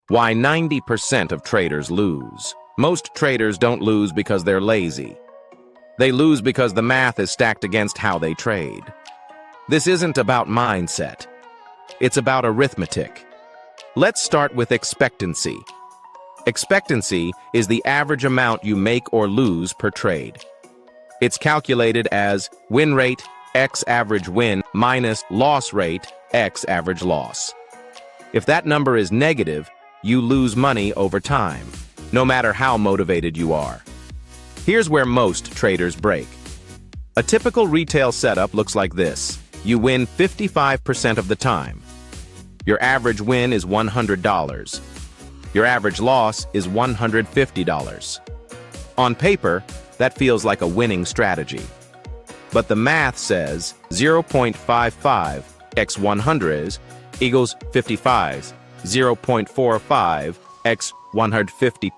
Why 90% of traders lose. Most traders don't lose because they're lazy. They lose because the math is stacked against how they trade. This isn't about mindset. It's about arithmetic. Let's start with expectancy. Expectancy is the average amount you make or lose per trade. It's calculated as win rate x average win minus loss rate x average loss. If that number is negative, you lose money over time, no matter how motivated you are. Here's where most traders break. A typical retail setup looks like this. You win 55% of the time. Your average win is $100. Your average loss is $150. On paper, that feels like a winning strategy. But the math says 0.55 x 100 equals 55. 0.45 x 150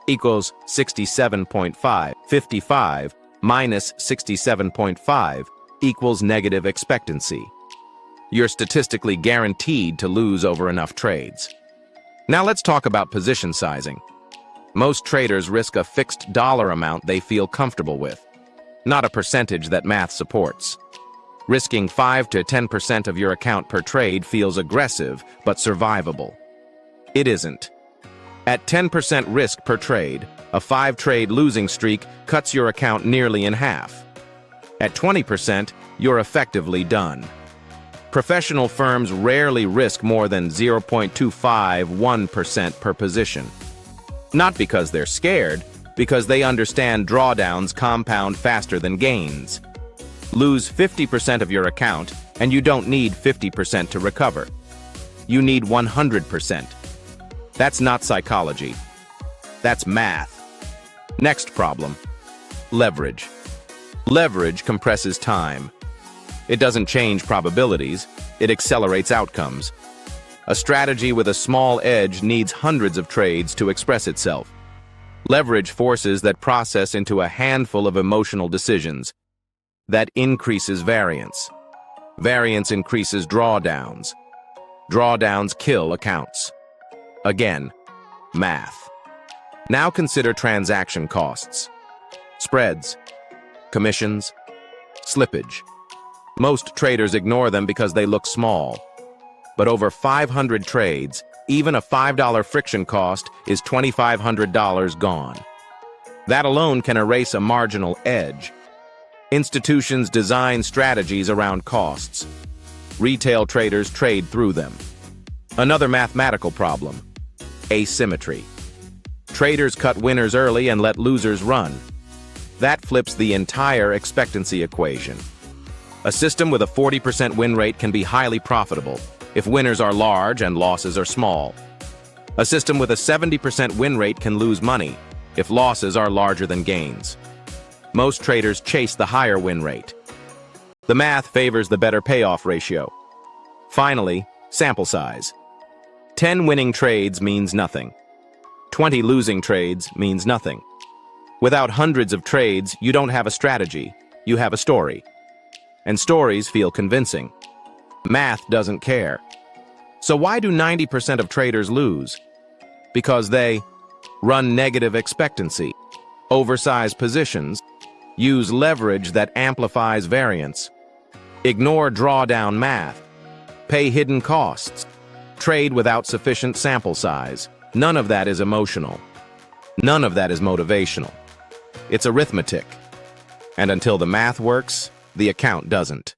equals 67.5. 55 minus 67.5 equals negative expectancy. You're statistically guaranteed to lose over enough trades. Now let's talk about position sizing. Most traders risk a fixed dollar amount they feel comfortable with, not a percentage that math supports. Risking 5 to 10% of your account per trade feels aggressive but survivable. It isn't. At 10% risk per trade, a 5-trade losing streak cuts your account nearly in half. At 20%, you're effectively done. Professional firms rarely risk more than 0.251% per position. Not because they're scared, because they understand drawdowns compound faster than gains. Lose 50% of your account, and you don't need 50% to recover. You need 100%. That's not psychology. That's math. Next problem. Leverage. Leverage compresses time. It doesn't change probabilities, it accelerates outcomes. A strategy with a small edge needs hundreds of trades to express itself. Leverage forces that process into a handful of emotional decisions. That increases variance. Variance increases drawdowns. Drawdowns kill accounts. Again, math. Now consider transaction costs. Spreads, commissions, slippage. Most traders ignore them because they look small. But over 500 trades, even a $5 friction cost is $2,500 gone. That alone can erase a marginal edge. Institutions design strategies around costs. Retail traders trade through them. Another mathematical problem: asymmetry. Traders cut winners early and let losers run. That flips the entire expectancy equation. A system with a 40% win rate can be highly profitable if winners are large and losses are small. A system with a 70% win rate can lose money if losses are larger than gains. Most traders chase the higher win rate. The math favors the better payoff ratio. Finally, sample size. 10 winning trades means nothing. 20 losing trades means nothing. Without hundreds of trades, you don't have a strategy, you have a story. And stories feel convincing. Math doesn't care. So why do 90% of traders lose? Because they run negative expectancy, oversize positions, use leverage that amplifies variance, ignore drawdown math, pay hidden costs, trade without sufficient sample size. None of that is emotional. None of that is motivational. It's arithmetic. And until the math works, the account doesn't.